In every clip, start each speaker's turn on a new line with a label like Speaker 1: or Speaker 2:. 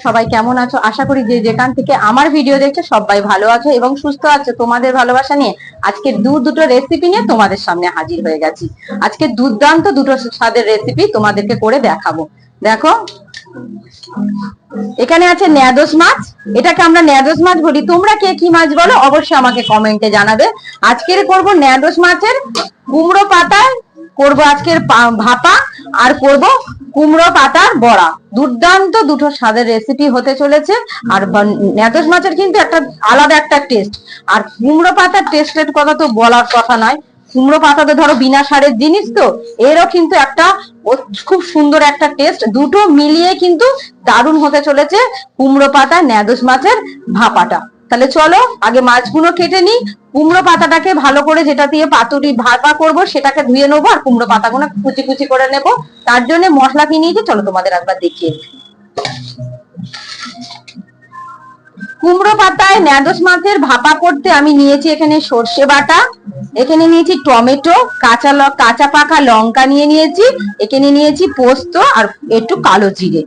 Speaker 1: সবাই কেমন আছো? আশা করি যে যেখান থেকে আমার ভিডিও দেখছো সবাই ভালো আছো এবং সুস্থ আছো। তোমাদের ভালোবাসা নিয়ে আজকে দুটো রেসিপি নিয়ে তোমাদের সামনে হাজির হয়ে গেছি। আজকে দুর্দান্ত দুটো স্বাদের রেসিপি তোমাদেরকে করে দেখাবো। দেখো, এখানে আছে ন্যাদোস মাছ। এটাকে আমরা ন্যাদোস মাছ বলি, তোমরা কে কি মাছ বলো অবশ্যই আমাকে কমেন্টে জানাবে। আজকের করব ন্যাদোস মাছের কুমড়ো পাতায় করব আজকের ভাপা, আর করব কুমড়ো পাতার বড়া। দুর্দান্ত দুটো স্বাদের রেসিপি হতে চলেছে। আর ন্যাদোস মাছের কিন্তু একটা আলাদা একটা টেস্ট, আর কুমড়ো পাতার টেস্টের কথা তো বলার কথা নয়। কুমড়ো পাতা তো ধরো বিনা সারের জিনিস, তো এরও কিন্তু একটা খুব সুন্দর একটা টেস্ট। দুটো মিলিয়ে কিন্তু দারুণ হতে চলেছে কুমড়ো পাতা ন্যাদোস মাছের ভাপাটা। তাহলে চলো আগে মাছগুলো কেটে নিই। কুমড়ো পাতাটাকে ভালো করে, যেটা দিয়ে পাতুরি ভাপা করব সেটাকে ধুয়ে নেবো, আর কুমড়ো পাতাগুলো কুচি কুচি করে নেব। তার জন্য মশলা কি নিয়েছি চলো তোমাদের একবার দেখিয়ে। কুমড়ো পাতায় ন্যাদোস মাছের ভাপা করতে আমি নিয়েছি এখানে সর্ষে বাটা, এখানে নিয়েছি টমেটো, কাঁচা পাকা লঙ্কা নিয়ে নিয়েছি, এখানে নিয়েছি পোস্ত আর একটু কালো জিরে।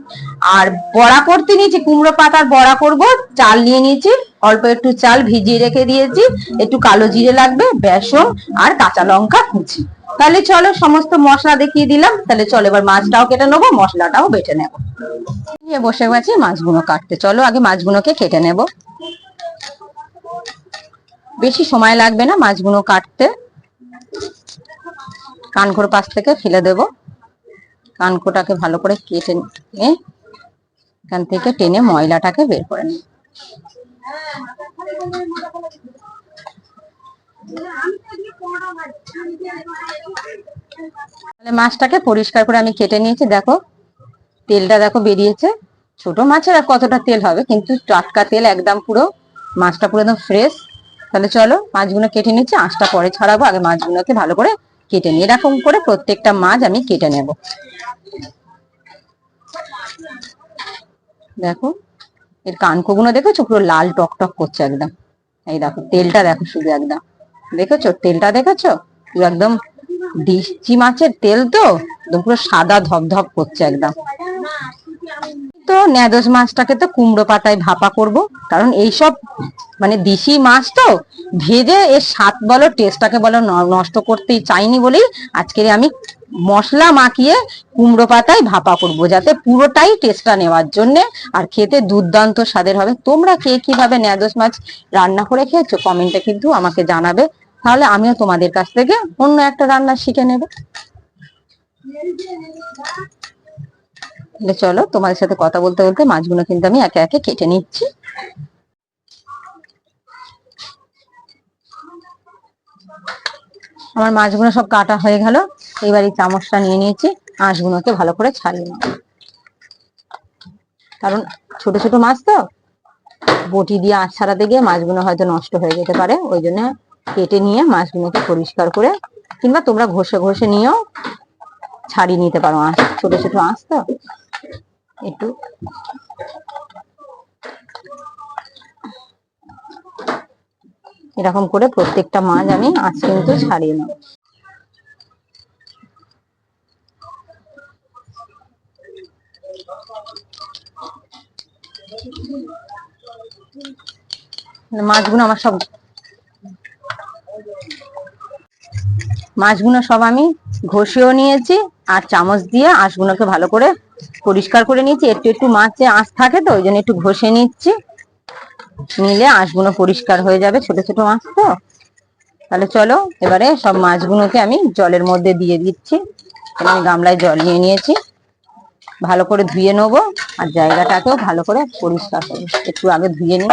Speaker 1: আর বড়া করতে নিয়েছি, কুমড়ো পাতার বড়া করব, চাল নিয়ে নিয়েছি, অল্প একটু চাল ভিজিয়ে রেখে দিয়েছি, একটু কালো জিরে লাগবে, বেসন আর কাঁচা লঙ্কা কুচি। তাহলে চলো সমস্ত মশলা দেখিয়ে দিলাম। তাহলে চলো এবার মাছটাও কেটে নেবো, মশলাটাও বেটে নেবো। নিয়ে বসে গেছি মাছগুলো কাটতে। চলো আগে মাছগুলোকে কেটে নেব। বেশি সময় লাগবে না মাছগুলো কাটতে। কানকোর পাশ থেকে ফেলে দেব। কানকোটাকে ভালো করে কেটে নিয়ে এখান থেকে টেনে ময়লাটাকে বের করে নেব। মাছটাকে পরিষ্কার করে আমি কেটে নিয়েছি। দেখো তেলটা দেখো বেরিয়েছে। ছোট মাছের আর কতটা তেল হবে, কিন্তু টাটকা তেল একদম, পুরো মাছটা পুরো একদম ফ্রেশ। তাহলে চলো মাছগুলো কেটে নিচ্ছি, আঁশটা পরে ছাড়াবো। আগে মাছগুলোকে ভালো করে কেটে নিই। এরকম করে প্রত্যেকটা মাছ আমি কেটে নেব। দেখো এর কানকোগুলো দেখেছো, পুরো লাল টক টক করছে একদম। এই দেখো তেলটা দেখো, শুধু একদম দেখেছো তেলটা, দেখেছো পুরো একদম ডিশচি মাছের তেল, তো একদম পুরো সাদা ধপধপ করছে একদম। তো ন্যাদোস মাছটাকে তো কুমড়ো পাতায় ভাপা করব, কারণ এইসব মানে দেশি মাছ তো ভেজে এর স্বাদ বলো টেস্টটাকে বলো নষ্ট করতেই চাইনি বলেই আজকে আমি মশলা মাখিয়ে কুমড়ো পাতায় ভাপা করব, যাতে পুরোটাই টেস্টটা নেওয়ার জন্য। আর খেতে দুর্দান্ত স্বাদের হবে। তোমরা কে কিভাবে ন্যাদোস মাছ রান্না করে খেয়েছো কমেন্টে কিন্তু আমাকে জানাবে, তাহলে আমিও তোমাদের কাছ থেকে অন্য একটা রান্না শিখে নেব। চলো তোমাদের সাথে কথা বলতে বলতে মাছগুলো কিন্তু আমি একে একে কেটে নিচ্ছি। আমার মাছগুলো সব কাটা হয়ে গেল। এবার এই চামচটা নিয়ে নিয়েছি, আঁশগুলোকে ভালো করে ছাড়িয়ে নেব। কারণ ছোট ছোট মাছ তো বটি দিয়ে আঁশ ছাড়াতে গিয়ে মাছগুলো হয়তো নষ্ট হয়ে যেতে পারে, ওই জন্য কেটে নিয়ে মাছগুলোকে পরিষ্কার করে, কিংবা তোমরা ঘষে ঘষে নিয়েও ছাড়িয়ে নিতে পারো আঁশ, ছোট ছোট আঁশ তো। একটু এরকম করে প্রত্যেকটা মাছ আমি আঁশ কিন্তু ছাড়িয়ে নেব। মাছগুলো সব আমি ঘষেও নিয়েছি, আর চামচ দিয়ে আঁশগুলোকে ভালো করে পরিষ্কার করে নিয়েছি। একটু একটু মাছে আঁশ থাকে, তো ওই জন্য একটু ঘষে নিচ্ছি, নিলে আঁশগুলো পরিষ্কার হয়ে যাবে, ছোট ছোট মাছ তো। তাহলে চলো এবারে সব মাছগুলোকে আমি জলের মধ্যে দিয়ে দিচ্ছি। আমি গামলায় জল নিয়ে নিয়েছি, ভালো করে ধুয়ে নেবো, আর জায়গাটাকেও ভালো করে পরিষ্কার করবো। একটু আগে ধুয়ে নিই।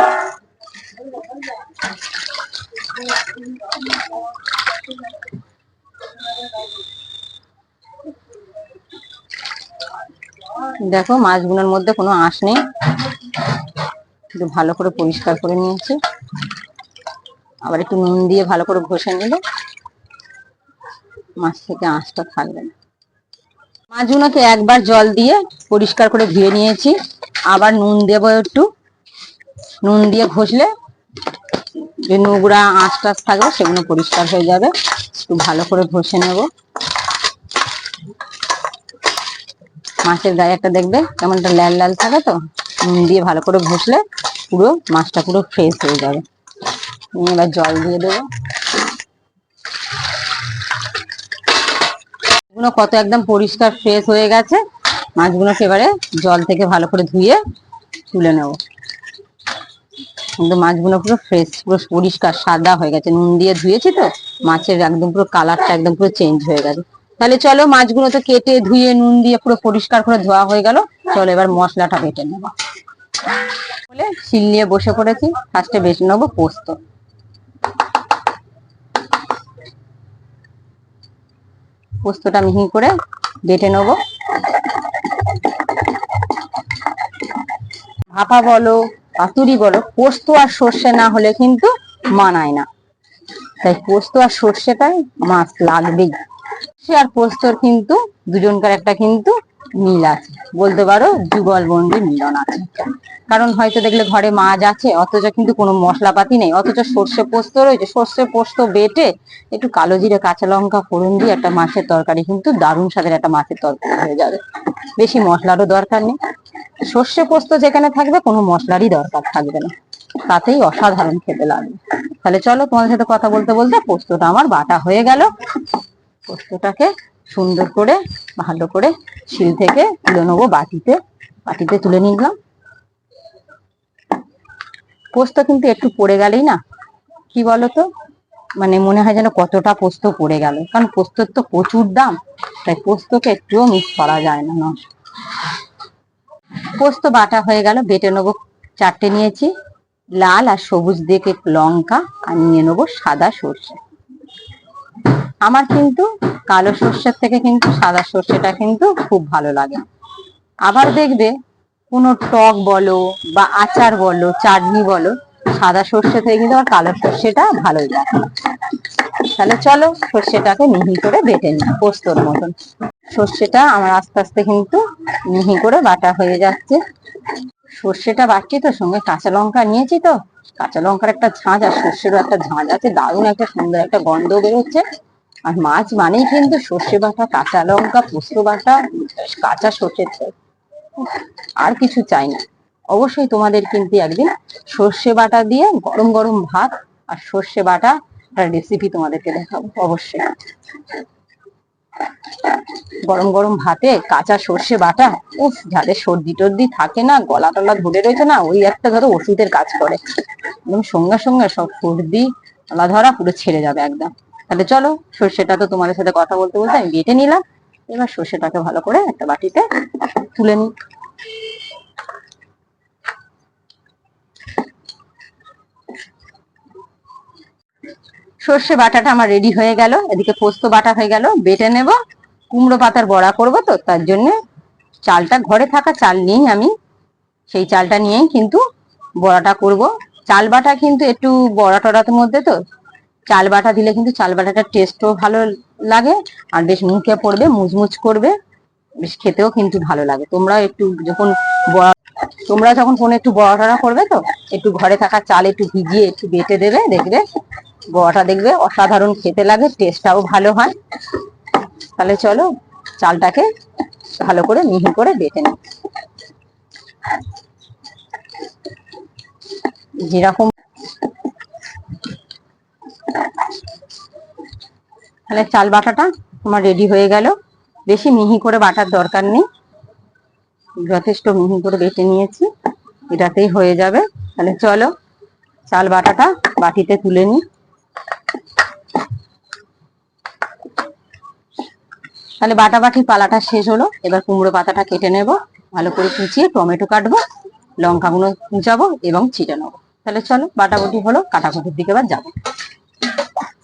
Speaker 1: দেখো মাছগুলোর মধ্যে কোনো আঁশ নেই, একটু ভালো করে পরিষ্কার করে নিয়েছি। আবার একটু নুন দিয়ে ভালো করে ঘষে নিলে মাছ থেকে আঁশটা থাকবে না। মাছগুলোকে একবার জল দিয়ে পরিষ্কার করে ধুয়ে নিয়েছি, আবার নুন দেবো একটু। নুন দিয়ে ঘষলে যে নোংরা আঁশ টাশ থাকবে সেগুলো পরিষ্কার হয়ে যাবে। একটু ভালো করে ঘষে নেব। মাছের গায়ে একটা দেখবে কেমন একটা লাল লাল থাকে, তো নুন দিয়ে ভালো করে ঘষলে পুরো মাছটা পুরো ফ্রেশ হয়ে যাবে। এবার জল দিয়ে দেবো। মাছগুলো কত একদম পরিষ্কার ফ্রেশ হয়ে গেছে। মাছগুলোকে এবারে জল থেকে ভালো করে ধুয়ে তুলে নেব। কিন্তু মাছগুলো পুরো ফ্রেশ, পুরো পরিষ্কার সাদা হয়ে গেছে, নুন দিয়ে ধুয়েছি তো মাছের একদম পুরো কালারটা একদম পুরো চেঞ্জ হয়ে গেছে। তাহলে চলো, মাছগুলো তো কেটে ধুয়ে নুন দিয়ে পুরো পরিষ্কার করে ধোয়া হয়ে গেল। চলো এবার মশলাটা বেটে নেবো। বলে শিল নিয়ে বসে পড়েছি। ফার্স্টে বেটে নেবো পোস্ত। পোস্তটা মিহি করে বেটে নেবো। ভাপা বলো পাতুরি বলো, পোস্ত আর সর্ষে না হলে কিন্তু মানায় না। তাই পোস্ত আর সর্ষেটাই মাস্ট লাগবেই। সে আর পোস্তর কিন্তু দুজনকার একটা কিন্তু মিল আছে, বলতে পারো যুগল বন্দি মিলন আছে। কারণ হয়তো দেখলে ঘরে মাছ আছে, অথচ কিন্তু কোনো মশলাপাতি নেই, অথচ সর্ষে পোস্ত রয়েছে। সর্ষে পোস্ত বেটে একটু কালো জিরে কাঁচা লঙ্কা ফোড়ন দিয়ে একটা মাছের তরকারি কিন্তু দারুণ স্বাদের একটা মাছের তরকারি হয়ে যাবে। বেশি মশলারও দরকার নেই। সর্ষে পোস্ত যেখানে থাকবে কোনো মশলারই দরকার থাকবে না, তাতেই অসাধারণ খেতে লাগবে। তাহলে চলো, তোমাদের সাথে কথা বলতে বলতে পোস্তটা আমার বাটা হয়ে গেল। পোস্তটাকে সুন্দর করে ভালো করে শিল থেকে তুলে নেবো বাটিতে। বাটিতে তুলে নিলাম। পোস্ত কিন্তু একটু পড়ে গেলেই না, কি বলতো, মানে মনে হয় যেন কতটা পোস্ত পড়ে গেল। কারণ পোস্তর তো প্রচুর দাম, তাই পোস্তকে একটুও মিস করা যায় না। পোস্ত বাটা হয়ে গেল। বেটে নেবো। চারটে নিয়েছি লাল আর সবুজ দিকে লঙ্কা, আর নিয়ে নেবো সাদা সর্ষে। আমার কিন্তু কালো সর্ষের থেকে কিন্তু সাদা সর্ষেটা কিন্তু খুব ভালো লাগে। আবার দেখবে কোনো টক বলো বা আচার বলো চাটনি বলো, সাদা সর্ষে থেকে কিন্তু আমার কালো সর্ষেটা ভালোই লাগে। তাহলে চলো সর্ষেটাকে মিহি করে বেটে নিই পোস্তর মতন। সর্ষেটা আমার আস্তে আস্তে কিন্তু মিহি করে বাটা হয়ে যাচ্ছে। সর্ষেটা বাটছি তো, সঙ্গে কাঁচা লঙ্কা নিয়েছি তো, কাঁচা লঙ্কার একটা ঝাঁঝ আর সর্ষেরও একটা ঝাঁঝ আছে, দারুণ একটা সুন্দর একটা গন্ধ বেরোচ্ছে। আর মাছ মানেই কিন্তু সর্ষে বাটা, কাঁচা লঙ্কা, পোস্ত বাটা, কাঁচা সর্ষের তেল, আর কিছু চাই না। অবশ্যই তোমাদের কিন্তু একদিন সর্ষে বাটা দিয়ে গরম গরম ভাত আর সর্ষে বাটা রেসিপি তোমাদেরকে দেখাবো অবশ্যই। গরম গরম ভাতে কাঁচা সর্ষে বাটা, উফ, যাদের সর্দি টর্দি থাকে না, গলা টলা ধরে রয়েছে না, ওই একটা ধরো ওষুধের কাজ করে। একদম সঙ্গে সঙ্গে সব সর্দি গলা ধরা পুরো ছেড়ে যাবে একদম। তাহলে চলো, সর্ষেটা তো তোমাদের সাথে কথা বলতে বলতে আমি বেটে নিলাম। এবার সর্ষেটাকে ভালো করে একটা বাটিতে তুলে নিই। সর্ষে বাটাটা আমার রেডি হয়ে গেল। এদিকে পোস্ত বাটা হয়ে গেল। বেটে নেব। কুমড়ো পাতার বড়া করব তো, তার জন্য চালটা ঘরে থাকা চাল নিয়েই আমি সেই চালটা নিয়েই কিন্তু বড়াটা করব। চাল বাটা কিন্তু একটু বড়া টড়ার মধ্যে তো চাল বাটা দিলে কিন্তু চাল বাটাটার টেস্টও ভালো লাগে, আর বেশ মুখে পড়বে, মুচমুচ করবে, বেশ খেতেও কিন্তু ভালো লাগে। তোমরা একটু যখন তোমরা যখন কোনো একটু বড়া টড়া করবে তো, একটু ঘরে থাকা চাল একটু ভিজিয়ে একটু বেটে দেবে, দেখবে বড়াটা দেখবে অসাধারণ খেতে লাগে, টেস্টটাও ভালো হয়। তাহলে চলো চালটাকে ভালো করে মিহি করে বেটে নিই। যেরকম তাহলে চাল বাটাটা আমার রেডি হয়ে গেল। বেশি মিহি করে বাটার দরকার নেই, যথেষ্ট মিহি করে বেটে নিয়েছি, এটাতেই হয়ে যাবে। তাহলে চলো চাল বাটাটা বাটিতে তুলে নিই। তাহলে বাটা বাটির পালাটা শেষ হলো। এবার কুমড়ো পাতাটা কেটে নেব, ভালো করে কুচিয়ে টমেটো কাটবো, লঙ্কাগুলো কুচাবো এবং ছিটে নেবো। তাহলে চলো বাটাবাটি হলো, কাটাকুটির দিকে এবার যাবো।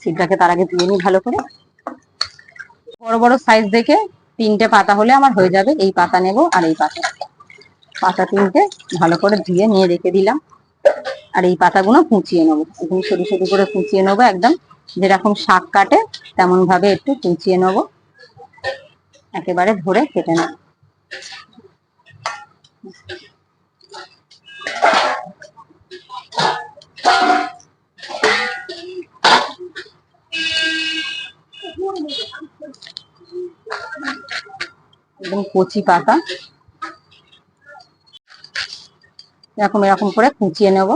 Speaker 1: সিটটাকে তার আগে ধুয়ে নিই ভালো করে। বড় বড় সাইজ দেখে 3টে পাতা হলে আমার হয়ে যাবে। এই পাতা নেব আর এই পাতা, পাতা 3টে ভালো করে ধুয়ে নিয়ে রেখে দিলাম। আর এই পাতাগুলো কুচিয়ে নেবো, একদম সরু সরু করে কুচিয়ে নেবো, একদম যেরকম শাক কাটে তেমন ভাবে একটু কুচিয়ে নেবো, একেবারে ধরে কেটে নেব। একদম কচি পাতা। এরকম এরকম করে কুচিয়ে নেব।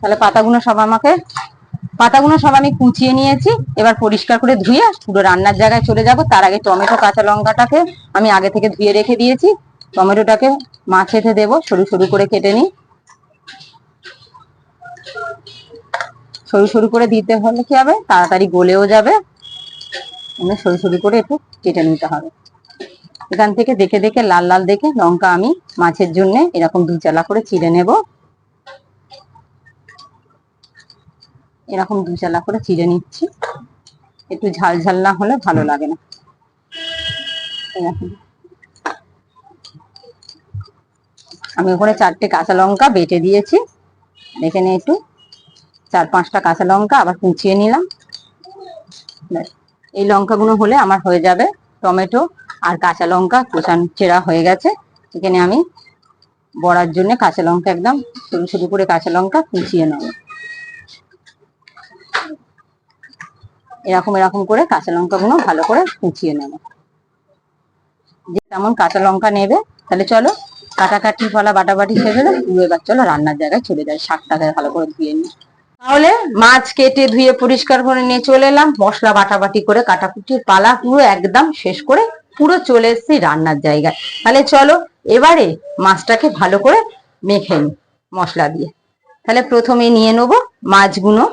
Speaker 1: তাহলে পাতাগুলো সব আমি কুচিয়ে নিয়েছি। এবার পরিষ্কার করে ধুয়ে পুরো রান্নার জায়গায় চলে যাব। তার আগে টমেটো কাঁচা লঙ্কাটাকে আমি আগে থেকে ধুয়ে রেখে দিয়েছি। টমেটোটাকে মাছেতে দেবো, সরু সরু করে কেটে নিই। সরু সরু করে দিতে হলে কি হবে, তাড়াতাড়ি গলেও যাবে। সরু সরু করে একটু কেটে নিতে হবে। এখান থেকে দেখে দেখে লাল লাল দেখে লঙ্কা আমি মাছের জন্য এরকম 2 চালা করে চিড়ে নেব। এরকম 2 চালা করে চিড়ে নিচ্ছি। একটু ঝাল ঝাল না হলে ভালো লাগে না। আমি ওখানে 4টে কাঁচা লঙ্কা বেটে দিয়েছি। এখানে একটু 4-5টা কাঁচা লঙ্কা আবার কুচিয়ে নিলাম। এই লঙ্কাগুলো হলে আমার হয়ে যাবে টমেটো আর কাঁচা লঙ্কা কুচানো চেরা হয়ে গেছে। এখানে আমি বড়ার জন্য কাঁচা লঙ্কা একদম সরু সরু করে কাঁচা লঙ্কা কুচিয়ে নেব। এরকম এরকম করে কাঁচা লঙ্কাগুলো ভালো করে কুচিয়ে নেব। যে তেমন কাঁচা লঙ্কা নেবে। তাহলে চলো কাটাকাটি ফলা বাটাবাটি ছেড়ে দাও, এবার চলো রান্নার জায়গায় চলে যাই। শাকটাকে ভালো করে ধুয়ে নিই। তাহলে মাছ কেটে ধুয়ে পরিষ্কার করে নিয়ে চলে এলাম। মশলা বাটাবাটি করে কাটাকুটির পালা পুরো একদম শেষ করে পুরো চলে এসেছি রান্নার জায়গায়। তাহলে চলো এবারে মাছটাকে ভালো করে মেখে নিই মশলা দিয়ে। তাহলে প্রথমে নিয়ে নেবো মাছগুলো,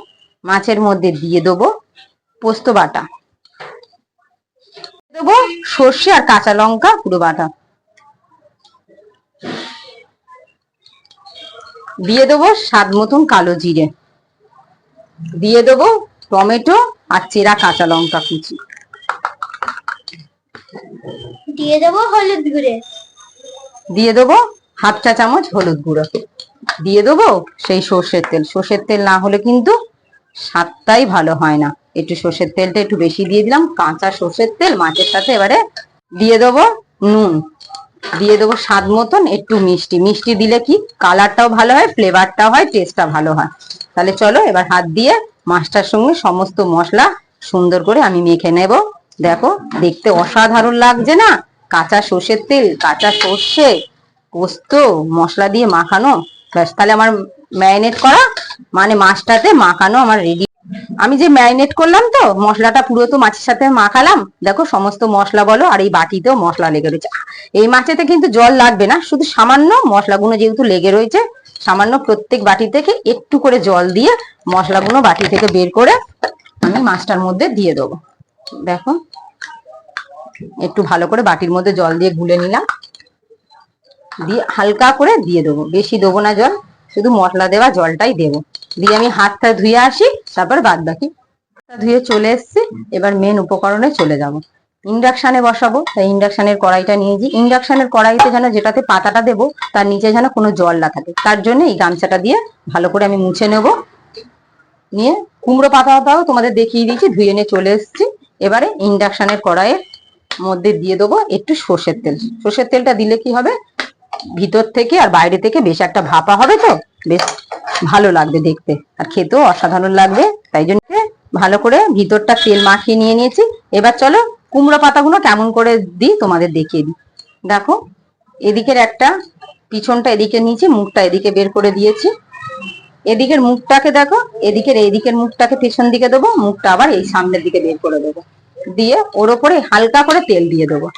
Speaker 1: মাছের মধ্যে দিয়ে দেবো পোস্ত বাটা, দেবো সর্ষে আর কাঁচা লঙ্কা পুরো বাটা, দিয়ে দেবো স্বাদ মতন কালো জিরে, দিয়ে দেবো টমেটো আর চেরা কাঁচা লঙ্কা কুচি,
Speaker 2: দিয়ে দেবো হলুদ গুঁড়ো,
Speaker 1: দিয়ে দেবো 1/2 চা চামচ হলুদ গুঁড়ো, দিয়ে দেবো সেই সর্ষের তেল। সর্ষের তেল না হলে কিন্তু স্বাদটাই ভালো হয় না। একটু সর্ষের তেলটা একটু বেশি দিয়ে দিলাম, কাঁচা সর্ষের তেল মাছের সাথে। এবারে দিয়ে দেবো নুন, দিয়ে দেবো স্বাদ মতন একটু মিষ্টি। মিষ্টি দিলে কি কালারটাও ভালো হয়, ফ্লেভারটাও হয়, টেস্টটা ভালো হয়। তাহলে চলো এবার হাত দিয়ে মাছটার সঙ্গে সমস্ত মশলা সুন্দর করে আমি মেখে নেব। দেখো দেখতে অসাধারণ লাগছে না? কাঁচা সর্ষের তেল, কাঁচা সর্ষে, পোস্ত মশলা দিয়ে মাখানো। ব্যাস, তাহলে আমার ম্যারিনেট করা মানে মাছটাতে মাখানো আমার রেডি। আমি যে ম্যারিনেট করলাম তো মশলাটা পুরো তো মাছের সাথে মাখালাম। দেখো সমস্ত মশলা বলো আর এই বাটিতেও মশলা লেগে রয়েছে। এই মাছেতে কিন্তু জল লাগবে না, শুধু সামান্য মশলাগুলো যেহেতু লেগে রয়েছে সামান্য প্রত্যেক বাটি থেকে একটু করে জল দিয়ে মশলাগুলো বাটি থেকে বের করে আমি মাছটার মধ্যে দিয়ে দেবো। দেখো একটু ভালো করে বাটির মধ্যে জল দিয়ে গুলে নিলাম, দিয়ে হালকা করে দিয়ে দেবো, বেশি দেবো না জল, শুধু মশলা দেওয়া জলটাই দেবো। দিয়ে আমি হাতটা ধুয়ে আসি, তারপর বাদ বাকি ধুয়ে চলে এসছি। এবার মেন উপকরণে চলে যাব। ইন্ডাকশনে বসাবো, তাই ইন্ডাকশনের কড়াইটা নিয়েছি। ইন্ডাকশনের কড়াইতে যেন যেটাতে পাতাটা দেবো তার নিচে যেন কোনো জল না থাকে, তার জন্য এই গামছাটা দিয়ে ভালো করে আমি মুছে নেব। নিয়ে কুমড়ো পাতাটাও তোমাদের দেখিয়ে দিয়েছি, ধুয়ে নিয়ে চলে এসছি। এবারে ইন্ডাকশনের কড়াইয়ের মধ্যে দিয়ে দেবো একটু সর্ষের তেল। সর্ষের তেলটা দিলে কি হবে, ভিতর থেকে আর বাইরে থেকে বেশ একটা ভাপা হবে, তো বেশ ভালো লাগবে দেখতে আর খেতেও অসাধারণ লাগবে। তাই জন্য ভালো করে ভিতরটা তেল মাখিয়ে নিয়ে নিয়েছি। এবার চলো কুমড়ো পাতাগুলো কেমন করে দিই তোমাদের দেখিয়ে দিই। দেখো এদিকের একটা পিছনটা এদিকে নিয়েছি, মুখটা এদিকে বের করে দিয়েছি। এদিকের মুখটাকে দেখো, এদিকের মুখটাকে পেছন দিকে দেবো, মুখটা আবার এই সামনের দিকে বের করে দেবো। দিয়ে ওর ওপরে হালকা করে তেল দিয়ে দেবো,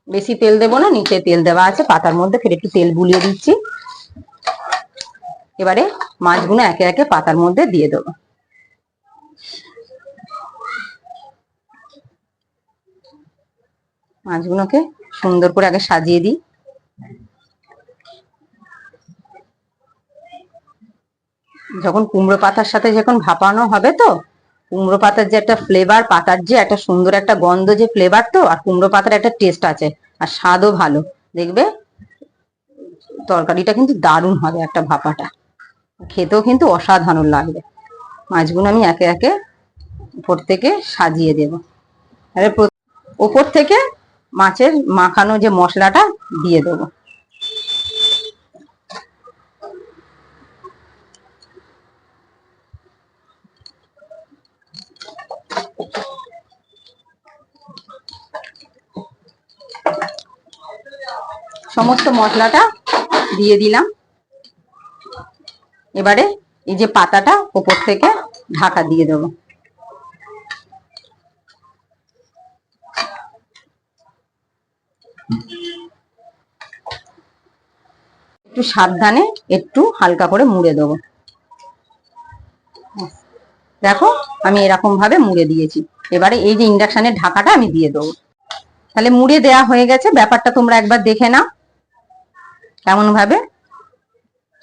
Speaker 1: বেশি তেল দেবো না, নিচে তেল দেওয়া আছে পাতার মধ্যে, ফের একটু তেল বুলিয়ে দিচ্ছি। এবারে মাছগুলো একে একে পাতার মধ্যে দিয়ে দেবো। মাছগুলোকে সুন্দর করে আগে সাজিয়ে দিই। যখন কুমড়ো পাতার সাথে যখন ভাপানো হবে, তো কুমড়ো পাতার যে একটা ফ্লেভার, পাতার যে একটা সুন্দর একটা গন্ধ, যে ফ্লেভার, তো আর কুমড়ো পাতার একটা টেস্ট আছে আর স্বাদও ভালো। দেখবে তরকারিটা কিন্তু দারুণ হবে, একটা ভাপাটা খেতেও কিন্তু অসাধারণ লাগবে। মাছগুলো আমি একে একে উপর থেকে সাজিয়ে দেব। উপর থেকে মাছের মাখানো যে মশলাটা দিয়ে দেবো। সমস্ত মশলাটা দিয়ে দিলাম। এবারে এই যে পাতাটা উপর থেকে ঢাকা দিয়ে দেবো। একটু সাবধানে একটু হালকা করে মুড়ে দেবো। দেখো আমি এরকম ভাবে মুড়ে দিয়েছি। এবারে এই যে ইন্ডাকশনের ঢাকাটা আমি দিয়ে দেবো। তাহলে মুড়ে দেয়া হয়ে গেছে। ব্যাপারটা তোমরা একবার দেখে নাও কেমন ভাবে।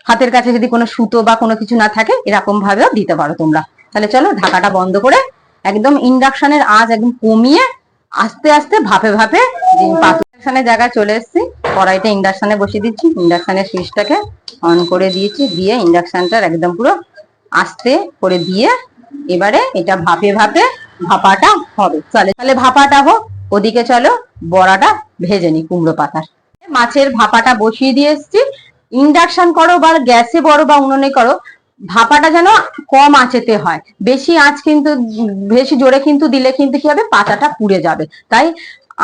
Speaker 1: হাতের কাছে যদি কোনো সুতো বা কোনো কিছু না থাকে এরকম ভাবেও দিতে পারো তোমরা। তাহলে চলো ঢাকাটা বন্ধ করে একদম ইন্ডাকশনের আঁচ একদম কমিয়ে আস্তে আস্তে ভাপে ভাপে ইন্ডাকশনের জায়গায় চলে এসেছি। কড়াইটা ইন্ডাকশনে বসিয়ে দিচ্ছি। ইন্ডাকশনের সুইচটাকে অন করে দিয়েছি, দিয়ে ইন্ডাকশনটার একদম পুরো আস্তে করে দিয়ে এবারে এটা ভাপে ভাপে ভাপাটা হবে। তাহলে ভাপাটা হোক, ওদিকে চলো বড়াটা ভেজে নি কুমড়ো পাতার। মাছের ভাপাটা বসিয়ে দিয়ে এসেছি। ইন্ডাকশন করো বা গ্যাসে বড় বা উনুনে করো, ভাপাটা যেন কম আঁচেতে হয়। বেশি আঁচ কিন্তু বেশি জোরে কিন্তু দিলে কিন্তু কি হবে, পাতাটা পুড়ে যাবে। তাই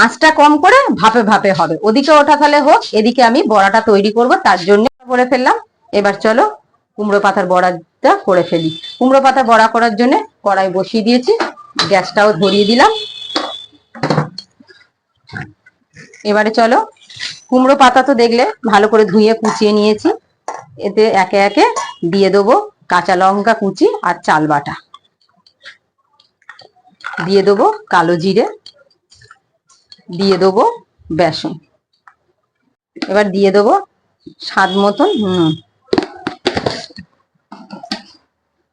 Speaker 1: আঁচটা কম করে ভাপে ভাপে হবে। ওদিকে ওটা তাহলে হোক, এদিকে আমি বড়াটা তৈরি করব, তার জন্য করে ফেললাম। এবার চলো কুমড়ো পাতার বড়াটা করে ফেলি। কুমড়ো পাতার বড়া করার জন্য কড়াই বসিয়ে দিয়েছি, গ্যাসটাও ধরিয়ে দিলাম। এবারে চলো কুমড়ো পাতা তো দেখলে ভালো করে ধুয়ে কুচিয়ে নিয়েছি। এতে একে একে দিয়ে দেবো কাঁচা লঙ্কা কুচি আর চাল বাটা, দিয়ে দেবো কালো জিরে, দিয়ে দেবো বেসন, এবার দিয়ে দেবো স্বাদ মতন নুন,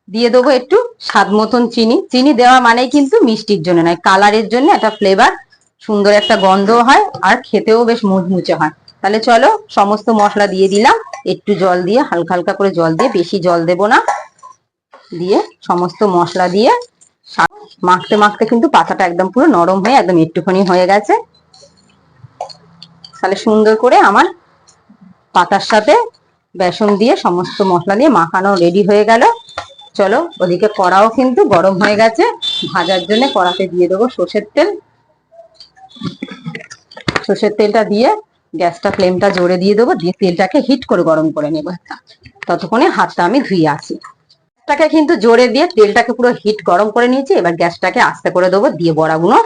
Speaker 1: দিয়ে দেবো একটু স্বাদ মতন চিনি। চিনি দেওয়া মানে কিন্তু মিষ্টির জন্য নয়, কালারের জন্য, একটা ফ্লেভার, সুন্দর একটা গন্ধ হয় আর খেতেও বেশ মুচমুচে হয়। তাহলে চলো সমস্ত মশলা দিয়ে দিলাম, একটু জল দিয়ে হালকা হালকা করে জল দিয়ে, বেশি জল দেব না, দিয়ে সমস্ত মশলা দিয়ে মাখতে মাখতে কিন্তু পাতাটা একদম পুরো নরম হয়ে একদম একটুখানি হয়ে গেছে। তাহলে সুন্দর করে আমার পাতার সাথে বেসন দিয়ে সমস্ত মশলা দিয়ে মাখানো রেডি হয়ে গেল। চলো ওদিকে কড়াও কিন্তু গরম হয়ে গেছে। ভাজার জন্য কড়াতে দিয়ে দেবো সর্ষের তেল। সর্ষের তেলটা দিয়ে গ্যাসটা ফ্লেমটা জোরে দিয়ে দেবো, দিয়ে তেলটাকে হিট করে গরম করে নেবো। ততক্ষণে হাতটা আমি ধুয়ে আসি। গ্যাসটাকে কিন্তু জোরে দিয়ে তেলটাকে পুরো হিট গরম করে নিয়েছি। এবার গ্যাসটাকে আস্তে করে দেবো, দিয়ে বড়াগুলো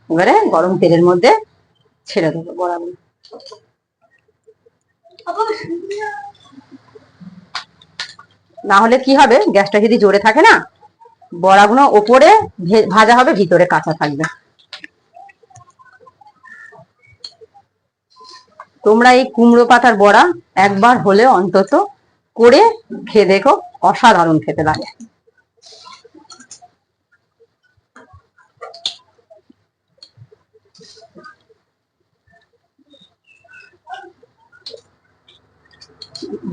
Speaker 1: এবারে গরম তেলের মধ্যে ছেড়ে দেবো। বড়াগুলো না হলে কি হবে, গ্যাসটা যদি জোরে থাকে না, বড়াগুলো ওপরে ভাজা হবে, ভিতরে কাঁচা থাকবে। তোমরা এই কুমড়ো পাতার বড়া একবার হলে অন্তত করে খেয়ে দেখো, অসাধারণ খেতে লাগে।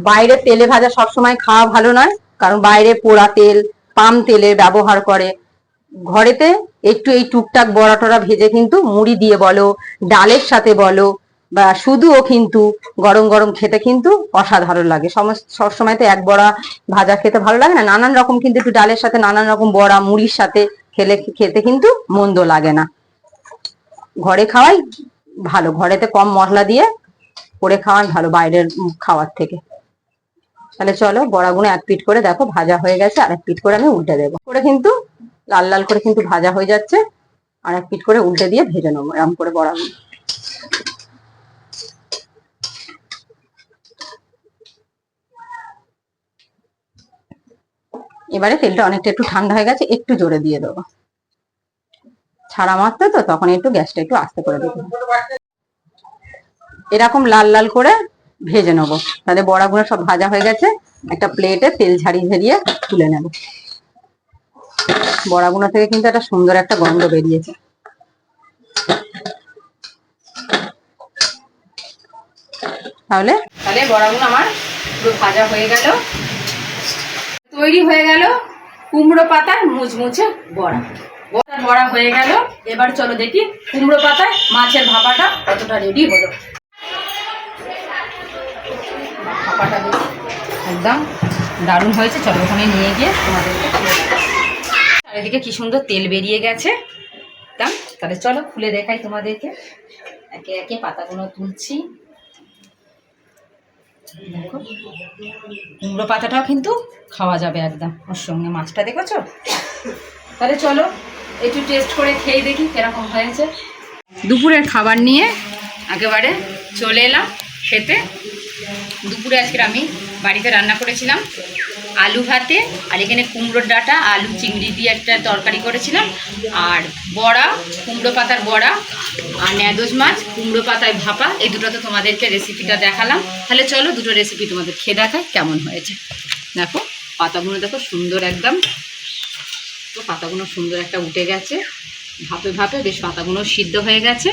Speaker 1: বাইরে তেলে ভাজা সবসময় খাওয়া ভালো নয়, কারণ বাইরে পোড়া তেল, পাম তেলের ব্যবহার করে। ঘরেতে একটু এই টুকটাক বড়া টড়া ভেজে কিন্তু মুড়ি দিয়ে বলো, ডালের সাথে বলো, বা শুধুও কিন্তু গরম গরম খেতে কিন্তু অসাধারণ লাগে। সবসময় তো এক বড়া ভাজা খেতে ভালো লাগে না, নানান রকম কিন্তু একটু ডালের সাথে নানান রকম বড়া মুড়ির সাথে খেতে কিন্তু মন্দ লাগে না। ঘরে খাওয়াই ভালো, ঘরেতে কম মশলা দিয়ে করে খাওয়াই ভালো বাইরের খাওয়ার থেকে। তাহলে চলো বড়াগুলো এক পিঠ করে দেখো ভাজা হয়ে গেছে, আর এক পিঠ করে আমি উল্টে দেবো। করে কিন্তু লাল লাল করে কিন্তু ভাজা হয়ে যাচ্ছে, আর এক পিঠ করে উল্টে দিয়ে ভেজে নেবো এরকম করে বড়াগুলো। এবারে তেলটা অনেকটা একটু ঠান্ডা হয়ে গেছে, একটু জোরে দিয়ে দেবো। ছাড়া মারতে তো তখন একটু গ্যাসটা একটু আস্তে করে দেবো। এরকম লাল লাল করে ভেজে নেবো। তাহলে বড়াগুলো সব ভাজা হয়ে গেছে, একটা প্লেটে তেল ঝাড়িয়ে ঝাড়িয়ে তুলে নেবো। বড়াগুলো থেকে কিন্তু একটা সুন্দর একটা গন্ধ বেরিয়েছে। তাহলে বড়াগুলো আমার পুরো ভাজা হয়ে গেল, তৈরি হয়ে গেল
Speaker 3: কুমড়ো পাতার মুচমুচে বড়া। বড়া হয়ে গেল। এবার চলো দেখি কুমড়ো পাতায় মাছের ভাপাটা কতটা রেডি হলো। ভাপাটা একদম দারুণ হয়েছে। চলো ওখানে নিয়ে গিয়ে তোমাদেরকে চারিদিকে কি সুন্দর তেল বেরিয়ে গেছে। তাহলে চলো খুলে দেখাই তোমাদেরকে। একে একে পাতাগুলো তুলছি। দেখো কুমড়ো পাতাটাও কিন্তু খাওয়া যাবে একদম, ওর সঙ্গে মাছটা দেখেছো। তাহলে চলো একটু টেস্ট করে খেয়ে দেখি কিরকম হয়েছে। দুপুরের খাবার নিয়ে একেবারে চলে এলাম খেতে। দুপুরে আজকে আমি বাড়িতে রান্না করেছিলাম আলু ভাতে, আর এখানে কুমড়োর ডাঁটা আলু চিংড়ি দিয়ে একটা তরকারি করেছিলাম, আর বড়া কুমড়ো পাতার বড়া, আর ন্যাদোজ মাছ কুমড়ো পাতায় ভাপা। এই দুটো তো তোমাদেরকে রেসিপিটা দেখালাম। তাহলে চলো দুটো রেসিপি তোমাদের খেয়ে দেখাই কেমন হয়েছে। দেখো পাতাগুলো দেখো সুন্দর একদম, তো পাতাগুলো সুন্দর একটা উঠে গেছে ভাপে ভাপে, বেশ পাতাগুলো সিদ্ধ হয়ে গেছে।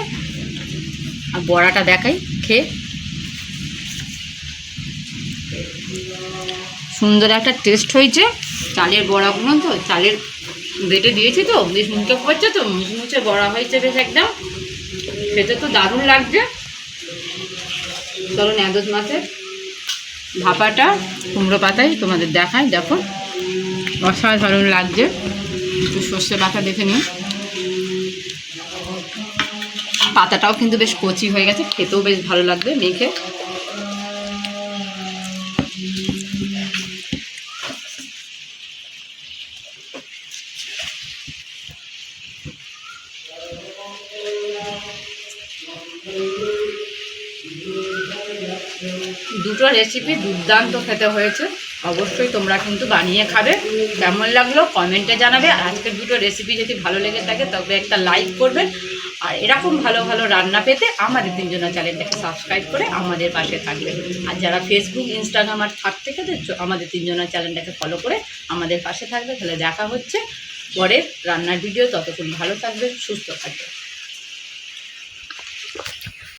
Speaker 3: আর বড়াটা দেখাই খেয়ে, সুন্দর একটা টেস্ট হয়েছে। চালের বড়াগুলো তো চালের বেটে দিয়েছি তো বেশ মুখে পড়ছে, তো মুচমুচে বড়া হয়েছে বেশ একদম, খেতে তো দারুণ লাগছে। চলো ন্যাদোজ মাছের ভাপাটা কুমড়ো পাতায় তোমাদের দেখাই। দেখো অসাধারণ লাগছে। একটু সর্ষে পাতা দেখে নিই। পাতাটাও কিন্তু বেশ কচি হয়ে গেছে, খেতেও বেশ ভালো লাগবে মেখে। দুটো রেসিপি দুর্দান্ত খেতে হয়েছে। অবশ্যই তোমরা কিন্তু বানিয়ে খাবে। কেমন লাগলো কমেন্টে জানাবে। আর আজকের দুটো রেসিপি যদি ভালো লেগে থাকে তবে একটা লাইক করবেন। আর এরকম ভালো ভালো রান্না পেতে আমাদের তিনজনা চ্যানেলটাকে সাবস্ক্রাইব করে আমাদের পাশে থাকবে। আর যারা ফেসবুক ইনস্টাগ্রাম আর থাকতে দেখছো আমাদের তিনজনা চ্যানেলটাকে ফলো করে আমাদের পাশে থাকবে। তাহলে দেখা হচ্ছে পরের রান্নার ভিডিও। ততক্ষণ ভালো থাকবে, সুস্থ থাকবে।